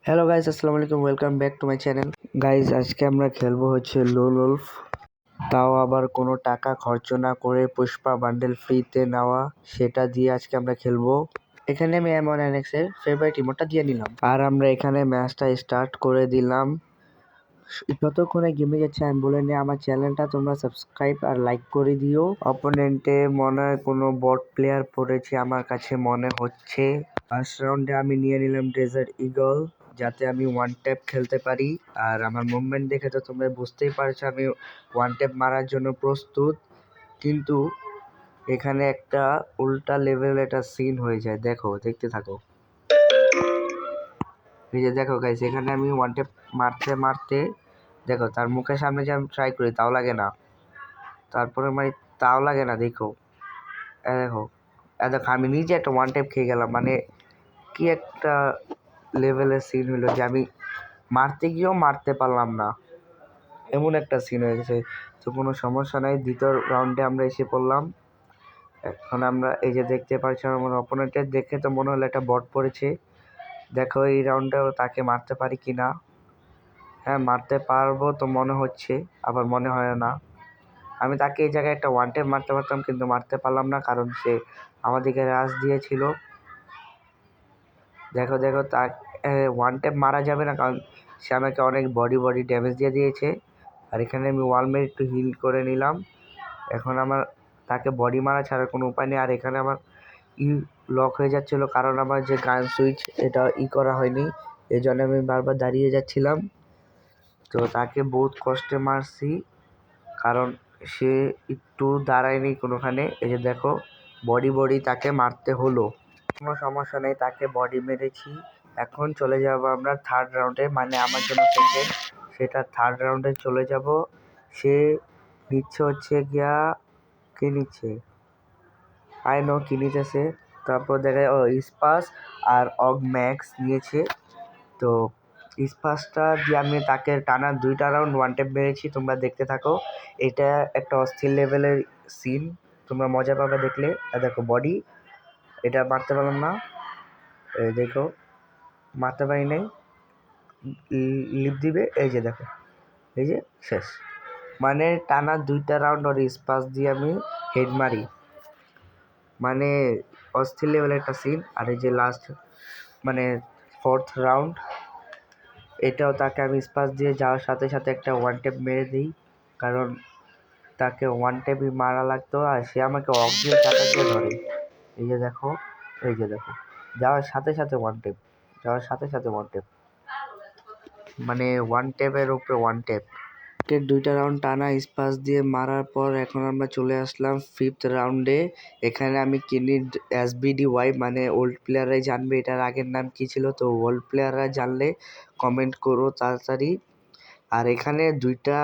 Hello guys, আসসালামু আলাইকুম। Welcome back to my channel. Guys, আজকে আমরা খেলবো হচ্ছে লোল উলফ, তাও আবার কোনো টাকা খরচ না করে পুষ্পা বান্ডেল ফ্রিতে নেওয়া, সেটা দিয়ে আজকে আমরা খেলবো। এখানে আমি M1NX এর ফেভারিট ইমোটটা দিয়ে নিলাম, আর আমরা এখানে ম্যাচটা স্টার্ট করে দিলাম। যতক্ষণে গেমে যাচ্ছে আমি বলে নিই, আমার চ্যানেলটা তোমরা সাবস্ক্রাইব আর লাইক করে দিও। অপোনেন্টে মনে হয় কোনো বট প্লেয়ার পড়েছে আমার কাছে মনে হচ্ছে। ফার্স্ট রাউন্ডে আমি নিয়ে নিলাম ডেজার্ট ইগল, যাতে আমি ওয়ান ট্যাপ খেলতে পারি। আর আমার মুভমেন্ট দেখে তো তোমরা বুঝতেই পারছো আমি ওয়ান ট্যাপ মারার জন্য প্রস্তুত। কিন্তু এখানে একটা উল্টা লেভেল একটা সিন হয়ে যায়, দেখতে থাকো। এই যে দেখো গাইস, এখানে আমি ওয়ান ট্যাপ মারতে মারতে দেখো তার মুখের সামনে যে আমি ট্রাই করি তাও লাগে না, তারপরে মানে তাও লাগে না। দেখো দেখো দেখো আমি নিজে একটা ওয়ান ট্যাপ খেয়ে গেলাম। মানে কি একটা লেভেলের সিন হলো যে আমি মারতে গিয়েও মারতে পারলাম না, এমন একটা সিন হয়ে গেছে। তো কোনো সমস্যা নাই, দ্বিতীয় রাউন্ডে আমরা এসে পড়লাম। এখন আমরা এই যে দেখতে পাচ্ছি আমার অপোনেন্টের দেখে তো মনে হলো একটা বট পড়েছে। দেখো এই রাউন্ডেও তাকে মারতে পারি কি না। হ্যাঁ, মারতে পারবো তো মনে হচ্ছে, আবার মনে হয় না। আমি তাকে এই জায়গায় একটা ওয়ান ট্যাপ মারতে পারতাম, কিন্তু মারতে পারলাম না, কারণ সে আমাদেরকে রাশ দিয়েছিল। দেখো দেখো তা ওয়ান ট্যাপ মারা যাবে না, কারণ সে আমাকে অনেক বডি ড্যামেজ দিয়ে দিয়েছে। আর এখানে আমি ওয়াল মেরে একটু হিল করে নিলাম। এখন আমার তাকে বডি মারা ছাড়া কোনো উপায় নেই। আর এখানে আমার লক হয়ে যাচ্ছিলো, কারণ আমার যে গান সুইচ এটা করা হয়নি, এই জন্য আমি বারবার দাঁড়িয়ে যাচ্ছিলাম। তো তাকে বহুত কষ্টে মারছি, কারণ সে একটু দাঁড়ায়নি কোনোখানে। এই যে দেখো বডি তাকে মারতে হলো, কোনো সমস্যা নেই, তাকে বডি মেরেছি। এখন চলে যাব আমরা থার্ড রাউন্ডে, মানে আমার জন্য সেকেন্ড, সেটা থার্ড রাউন্ডে চলে যাব। সে নিচ্ছে হচ্ছে গিয়া কি নিচ্ছে কি নিতেছে। তারপর দেখা যায় স্পাস আর অগ ম্যাক্স নিয়েছে। তো স্পাসটা দিয়ে আমি তাকে টানা 2টা রাউন্ড ওয়ান ট্যাপ মেরেছি, তোমরা দেখতে থাকো। এটা একটা অস্থির লেভেলের সিন, তোমরা মজা পাবে দেখলে। দেখো বডি, এটা মারতে পারলাম না। দেখো মারতে পারি নাই, লিপ দিবে। এই যে দেখো, এই যে শেষ। মানে টানা 2টা রাউন্ড ওর স্পাস দিয়ে আমি হেড মারি, মানে অস্থির লেভেলের একটা সিন। আর এই যে লাস্ট মানে ফোর্থ রাউন্ড, এটাও তাকে আমি স্পাস দিয়ে যাওয়ার সাথে সাথে একটা ওয়ান ট্যাপ মেরে দিই, কারণ তাকে ওয়ান ট্যাপই মারা লাগতো। আর সে আমাকে অফ দিয়ে চাটা দিয়ে ধরে। এই যে দেখো, এই যে দেখো যাওয়ার সাথে সাথে ওয়ান ট্যাপ, যাওয়ার সাথে সাথে ওয়ান ট্যাপ, মানে ওয়ান ট্যাপের উপরে ওয়ান ট্যাপ। 2টা রাউন্ড টানা স্পাস দিয়ে মারার পর এখন আমরা চলে আসলাম ফিফথ রাউন্ডে। এখানে আমি কিনি SBDY, মানে ওল্ড প্লেয়াররাই জানবে এটার আগের নাম কী ছিল। তো ওল্ড প্লেয়াররা জানলে কমেন্ট করো তাড়াতাড়ি। আর এখানে 2টা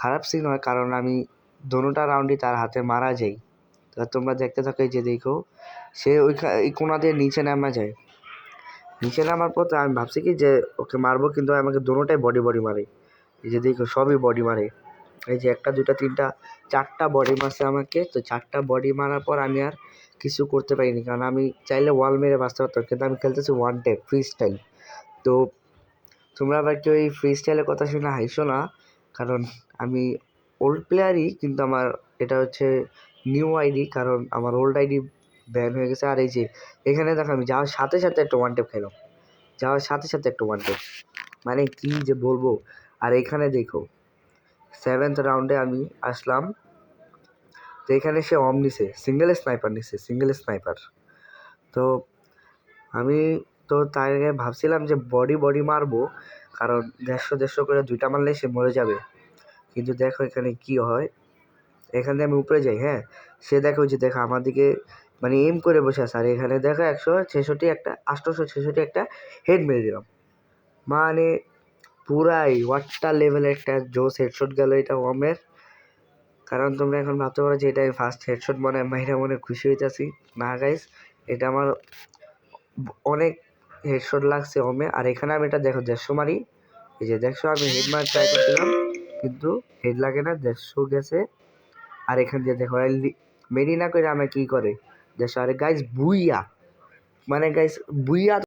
খারাপ সিন হয়, কারণ আমি দোনোটা রাউন্ডই তার হাতে মারা যাই। তো তোমরা দেখতে থাকো। এই যে দেখো সে এই কোনা দিয়ে নিচে নামা যায়। নিচে নামার পর তো আমি ভাবছি কি যে ওকে মারবো, কিন্তু আমাকে দোনোটাই বডি মারে। এই যে দেখো সবই বডি মারে। এই যে 1 2 3 4টা বডি মারছে আমাকে। তো 4টা বডি মারার পর আমি আর কিছু করতে পারিনি, কারণ আমি চাইলে ওয়াল মেরে বাঁচতে পারতাম, কিন্তু আমি খেলতেছি ওয়ান ট্যাপ ফ্রি স্টাইল। তো তোমরা আবার কেউ এই ফ্রি স্টাইলের কথা শুনে হাসো না, কারণ আমি ওল্ড প্লেয়ারই, কিন্তু আমার এটা হচ্ছে নিউ আইডি, কারণ আমার ওল্ড আইডি ব্যান হয়ে গেছে। আর এই যে এখানে দেখো আমি যাওয়ার সাথে সাথে একটা ওয়ান ট্যাপ খেলাম, যাওয়ার সাথে সাথে একটা ওয়ান ট্যাপ, মানে কি যে বলবো। আর এখানে দেখো 7th রাউন্ডে আমি আসলাম। তো এখানে সে নিছে, সিঙ্গেল স্নাইপার। তো আমি তো তার আগে ভাবছিলাম যে বডি মারবো, কারণ 150 করে 2টা মারলে সে মরে যাবে। কিন্তু দেখো এখানে কি হয়, এখান থেকে আমি উপরে যাই। হ্যাঁ, সে দেখো যে দেখো আমার দিকে মানে এম করে বসে আছে। আর এখানে দেখো 166 একটা 866 একটা হেড মেরে দিলাম, মানে পুরাই ওয়াটটা লেভেলের একটা জোস হেডশট গেল এটা ওমের। কারণ তোমরা এখন ভাবতে পারো যে এটা আমি ফার্স্ট হেডশট মনে খুশি হইতেছি। না গাইস, এটা আমার অনেক হেডশট লাগছে ওমে। আর এখানে আমি এটা দেখো 150 মারি। এই যে 150 আমি হেড মার ট্রাই করছিলাম, কিন্তু হেড লাগে না, 150 গেছে। আর এখান দিয়ে দেখো মেরি না করে আমার কি করে 150। আরে গাইস বুইয়া, মানে গাইস বুইয়া।